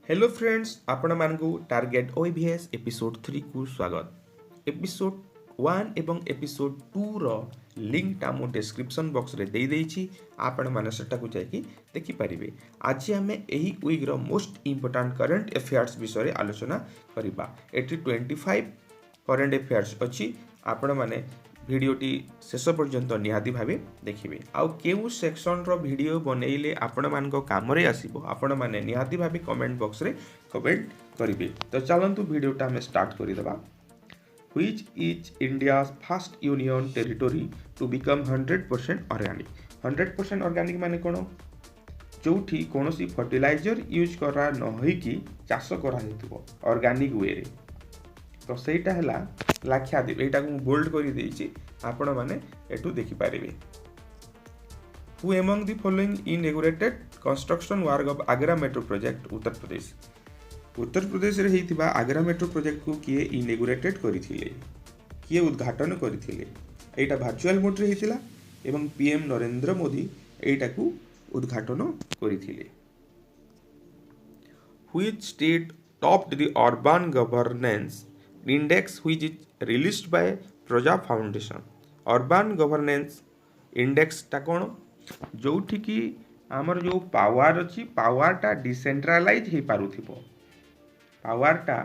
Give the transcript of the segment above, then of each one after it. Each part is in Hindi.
हेलो फ्रेंड्स आपण मानकु टार्गेट ओईवीएस एपिसोड 3 को स्वागत। एपिसोड 1 एवं एपिसोड 2 रो लिंक टा मो डिस्क्रिप्शन बॉक्स रे देई देइछि, आपण माने सेटा को जाई कि देखि परिबे। आज हमें एही वीक रो मोस्ट इंपोर्टेंट करंट अफेयर्स विषय रे आलोचना करिबा। एटी 25 करंट अफेयर्स अछि, आपण माने भिडियोटी शेष पर्यंत निहाती भावे देखिए। आउ केउ सेक्शन रो वीडियो बनैले आपण मानको कामरे आसीबो, आपण माने निहाती भावे कमेंट बॉक्स रे कमेंट करिवे। तो चलंतु वीडियोटा हम स्टार्ट करि देबा। Which is India's first union territory to become 100% organic. 100% organic माने कोन? जोठी कोनोसी फर्टिलाइजर यूज करा न होई कि चाष करा हेतुबो ऑर्गेनिक वे रे। तो सेटा हला लाक्षाद्वीप। एटा को बोल्ड करि देछि, आपण माने एटू देखि पारिबे। Who among the following inaugurated construction work of Agra metro project Uttar Pradesh. Uttar Pradesh रे हेतिबा आगरा मेट्रो प्रोजेक्ट को किए इनॉग्रेटेड करिथिले, किए उद्घाटन करिथिले। एटा वर्चुअल मोड रे हेतिला एवं पीएम नरेंद्र मोदी एटा को उद्घाटन करिथिले। Which state topped the urban governance index which is released by Praja foundation. Urban governance index टा कोन? जोठी कि हमर जो पावर अछि, पावर टा डिसेंट्रलाइज हे पारुथिबो। पावर टा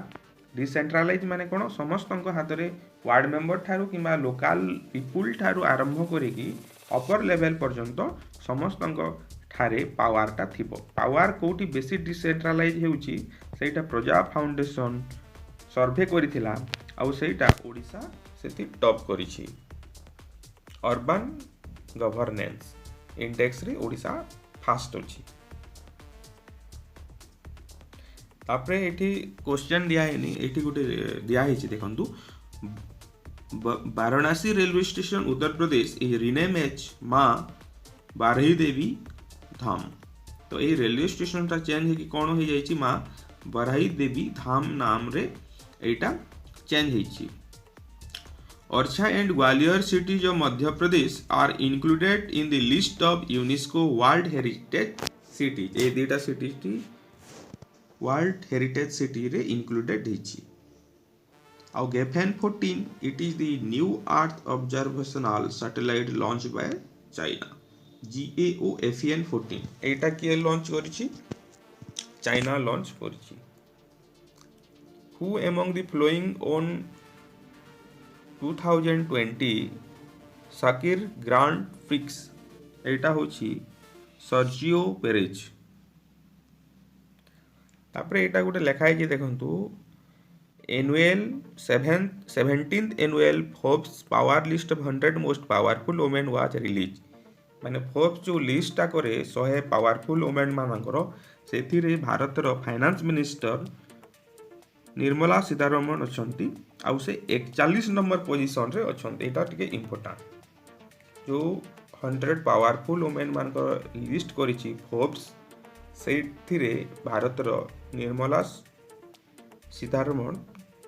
डिसेंट्रलाइज माने कोन? समस्तक हाथ रे वार्ड मेंबर थारु किबा लोकल पीपुल थारु आरंभ करी कि अपर लेवल पर्यंत समस्तक ठारे पावर टा थिबो। पावर कोठी बेसी डिसेंट्रलाइज हेउची सेटा प्रजा फाउंडेशन सर्वे करिथिला, आउ सेटा ओडिसा सेति टॉप करिछि। अर्बन गवर्नेंस इंडेक्स रे ओडिसा फास्ट अछि। तापरे एठी क्वेश्चन दिया हेनी, एठी गुटे दिया हेछि देखंतु। वाराणसी रेलवे स्टेशन उत्तर प्रदेश ए रिनेम एच मां बारही देवी धाम। तो ए रेलवे स्टेशन ता चेंज हे कि कोन हो जाइछि, मां बारही देवी धाम नाम रे एटा चेंज हेछि। Orchha and Gwalior cities of Madhya Pradesh are included in the list of UNESCO world heritage cities. ए दुटा सिटी टी वर्ल्ड हेरिटेज सिटी रे इंक्लूडेड हेछि। आउ Gaofen 14 it is the new earth observational satellite launch by China. GAOFN 14 एटा के लॉन्च करिछि? चाइना लॉन्च करिछि। Who among the following on 2020 Sakhir grand prix? एटा होछि सर्जियो पेरेज। तापरे एटा गोटे लेखा है कि देखंतु, annual 17th annual Forbes power list of 100 most powerful women was release. माने फोर्ब्स जो लिस्ट टा करे 100 पावरफुल वुमेन मानकर, सेथि रे भारत रो फाइनेंस मिनिस्टर निर्मला सीतारमण अछंती, आउ से 41 नंबर पोजीशन रे अछंती। एटा टिके इंपोर्टेंट। जो 100 पावरफुल वुमेन मानकर लिस्ट करिछि फोर्ब्स, सेथि रे भारत रो निर्मला सीतारमण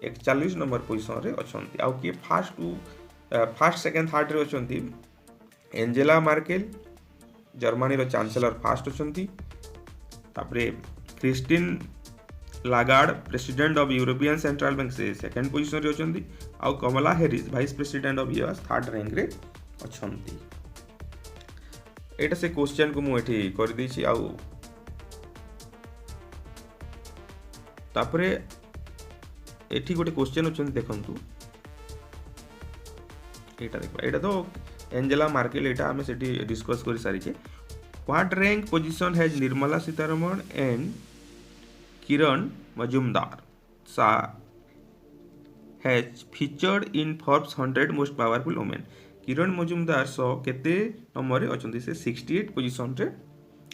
41 नंबर पोजीशन रे अछंती। आउ कि फर्स्ट सेकंड थर्ड रे अछंती एंजेला मार्केल, जर्मनी रो चांसलर फर्स्ट अछंती। तापरे Christine Lagarde president of European central bank से सेकंड पोजीशन रे अछंती। आउ Kamala Harris vice president of US third rank रे अछंती। एटा से क्वेश्चन को मु एठी कर दैछि। आउ तापरे एठी गोटे क्वेश्चन अछंती देखंतु। एटा देखबा, एटा तो एंजेला मार्केल, एटा हमें सेठी डिस्कस करि सारि छे। What rank position has Nirmala Sitharaman and Kiran Mazumdar has featured in Forbes 100 most powerful women. Kiran Mazumdar केते नंबर रे अछंती? से 68 पोजीशन रे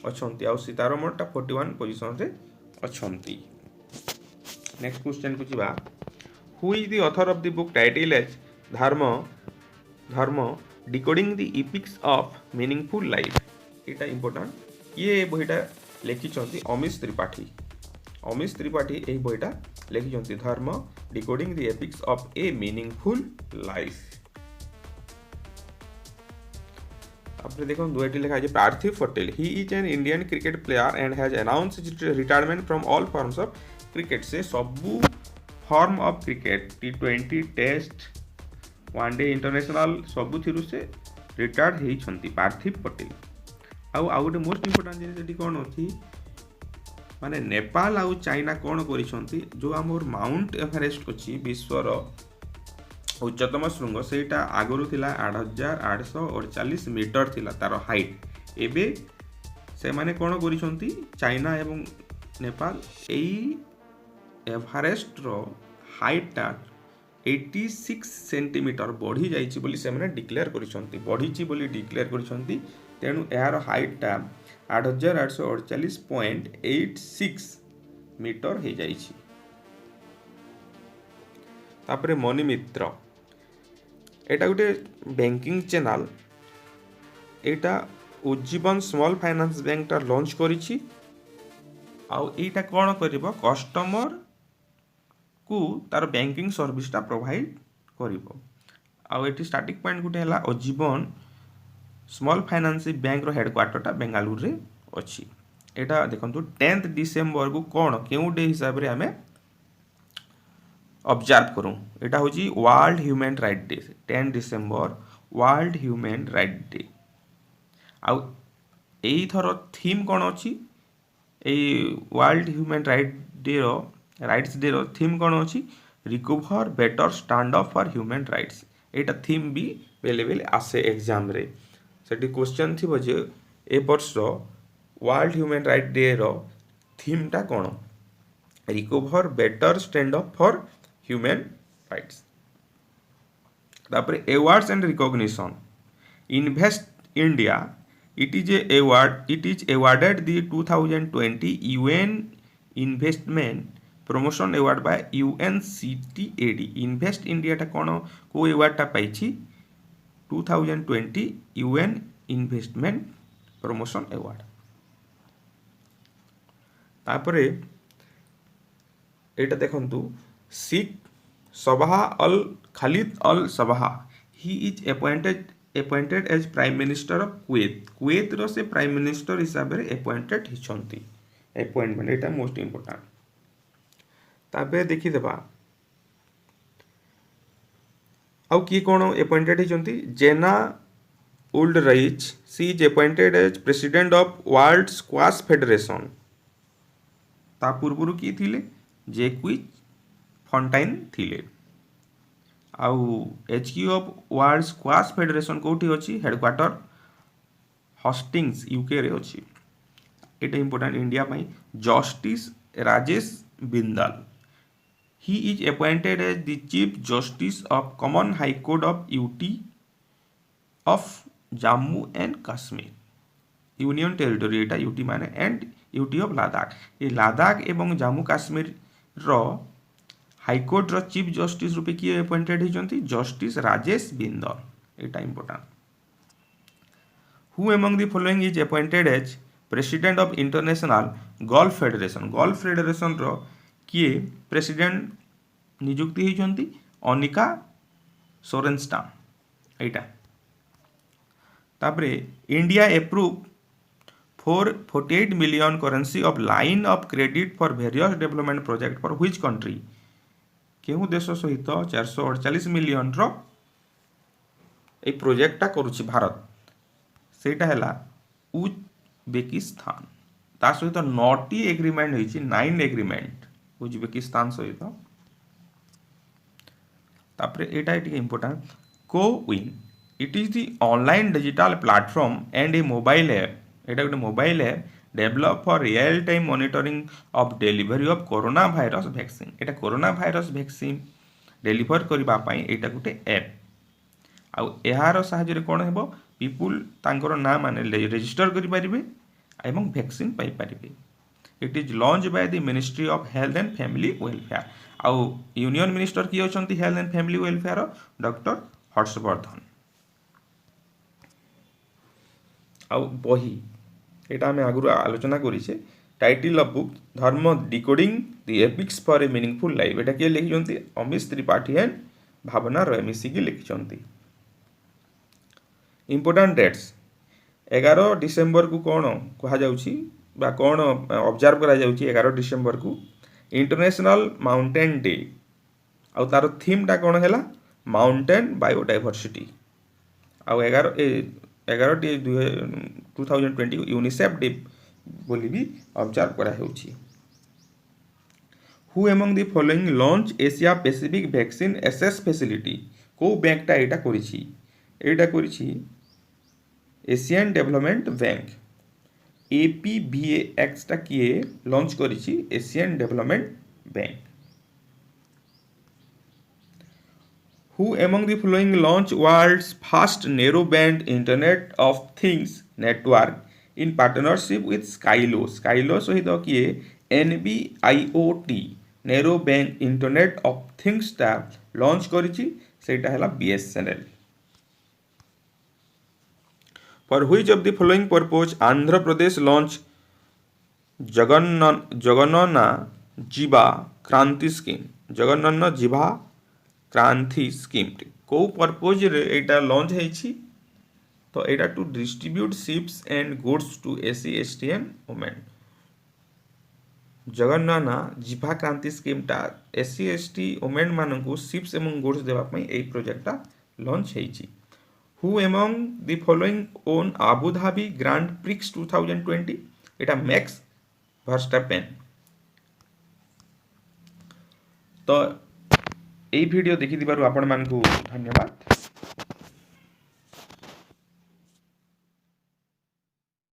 अछंती। आ सीतारमण टा 41 पोजीशन रे अछंती। नेक्स्ट क्वेश्चन को जिबा। Who is the author of the book title as Dharma decoding the epics of meaningful life. एटा इंपोर्टेंट। ये बहिटा लेखिछंती अमीश त्रिपाठी। अमीश त्रिपाठी एही बहिटा लेखिछंती Dharma decoding the epics of a meaningful life. तापर देखो दुईटी लिखा है Parthiv Patel he is an Indian cricket player and has announce retirement from all forms of cricket. से सबू form of cricket T20 test one day international सबू थिरु से रिटायर्ड होइछंती पार्थिव पटेल। आउ गोटे मोस्ट इंपोर्टांट जिनिस कौन अच्छी माने नेपाल आउ चाइना कौन करिसंती जो आमर माउंट एवरेस्ट अच्छी विश्वर उच्चतम श्रृंग सेटा आगुरी थिला 8848 मीटर थिला तार हाइट। एबे से माने कौन करिसंती चाइना एवं नेपाल एई एवरेस्ट रो हाइटा 86 सेंटीमीटर बढ़ी जाइछि बोली से माने डिक्लेयर करिसंती बढ़ीछि बोली डिक्लेयर करिसंती। तेणु यार हाइटा 8848.86 मीटर हो जाइछि। तापरे मनी मित्र एटा गोटे बैंकिंग चैनल एटा उज्जीवन स्मॉल फाइनेंस बैंक टा लॉन्च करिछि। आउ एटा कोन करिवो कस्टमर को तार बैंकिंग सर्विस टा प्रोवाइड करिवो। आउ एटी स्टार्टिंग पॉइंट गोटे हला उज्जीवन स्मॉल फाइनेंस बैंक रो हेडक्वार्टर टा बेंगालुरु रे अछि। एटा देखंतु 10 डिसेंबर को कोन केउ डे हिसाब रे हमें ऑब्जर्व करूं। एटा होची world human right day 10 December world human right day. आउ एई थरो थीम कोन अछि एई वर्ल्ड ह्यूमन राइट्स डे रो थीम कोन अछि recover better stand up for human rights. Etah theme भी बेले बेले आसे एग्जाम रे सेठी क्वेश्चन थी जे ए वर्ष वर्ल्ड ह्यूमन राइट डे रो थीम टा कोन recover better stand up for human rights. तापर awards and recognition invest India it is awarded the 2020 UN investment promotion award by UNCTAD। Invest India टा कोन को अवार्ड टा पाइछि 2020 UN इन्वेस्टमेंट प्रमोशन अवार्ड। तापरे एटा देखंतु Sheikh Sabah Al Khalid Al Sabah he is appointed as prime minister of Kuwait रो से प्राइम मिनिस्टर हिसाब रे अपॉइंटेड हिचंती अपॉइंटमेंट एटा मोस्ट इंपोर्टेंट। ताबे देखि देबा आउ की कोन अपॉइंटेड हिचंती Zena Wooldridge she is appointed as president of World Squash Federation. ता पूर्वरु की थिले जैक्विज फॉन्टाइन थिले। आउ HQ of World Squash Federation कोठी अछि हेडक्वार्टर हस्टिंग्स यूके रे अछि। एटा इंपोर्टेंट इंडिया पई। Justice Rajesh Bindal he is appointed as the chief justice of common high court of UT of Jammu and Kashmir union territory. एटा यूटी माने एंड यूटी ऑफ लद्दाख। ये लद्दाख एवं जम्मू काश्मीर रो हाईकोर्ट रो चीफ जस्टिस रूपे किए अपॉइंटेड होइछंती जस्टिस राजेश बिंदल। एटा important. Who among the following is appointed as president of International Golf Federation. Golf Federation रो किए प्रेसिडेंट नियुक्ति होइछंती अनिका सोरेनस्टान। एटा तापरे India approve 48 million currency of line of credit for various development project for which country. केहू देश सहित 448 मिलियन रो ए प्रोजेक्टा करुछि भारत सेटा हैला उज्बेकिस्तान। ता सहित 9टी एग्रीमेंट होइछि 9 एग्रीमेंट उज्बेकिस्तान सहित। तापरे एटा एटिके important CoWIN it is the online digital platform and a mobile app. एटा गोटे mobile app develop for real time monitoring of delivery of corona virus vaccine. एटा कोरोना वायरस वैक्सीन डिलीवर करबा पई एटा गोटे ऐप। आउ एहार सहायता रे कोन हेबो पीपुल तांकर नाम माने रजिस्टर करि परिबे एवं वैक्सीन पाई परिबे। It is launch by the ministry of health and family welfare. आउ यूनियन मिनिस्टर की होचंती health and family welfare doctor Harshvardhan. आउ बही एटा हमें आगुर आलोचना करिछे title of book Dharma decoding the epics for a meaningful life. एटा के लिखिछंती अमिश त्रिपाठी एंड भावना रॉय मिसिकी लिखिछंती। इंपोर्टेंट डेट्स 11 डिसेम्बर को कौन कहा जाउछि बा कौन ऑब्जर्व करा जाउछि 11 डिसेम्बर को इंटरनेशनल माउंटेन डे आ तार थीम टा कौन हैला माउंटेन बायोडायवर्सिटी आ 11 टी 2020 यूनिसेफ डे बोली भी ऑब्जर्व करा हेउछि। Who among the following launch Asia Pacific vaccine access facility को बैंकटा एटा करिछि एशियन डेवलपमेंट बैंक APVAX टा किए लॉन्च करिछि Asian development bank. Who among the following launch world's first narrowband Internet of Things network in partnership with Skylo? Skylo सहित किए NB-IoT narrowband Internet of Things टा लॉन्च करिछि सेटा हैला BSNL। For which of the following purpose Andhra Pradesh launch Jagannana Jiva Kranti scheme? Jagannana Jiva Kranti scheme को पर्पज रे एटा लॉन्च हेछि तो एटा to distribute ships and goods to SC ST and women. Jagananna Jiva Kranti scheme टा SC ST वुमेन मानन को शिप्स एवं गुड्स देबा पई एई प्रोजेक्ट टा लॉन्च हेछि। Who among the following won Abu Dhabi Grand Prix 2020 एटा मैक्स वर्स्टापेन। तो এই ভিডিও দেখি দিবারু आपण मानकु धन्यवाद।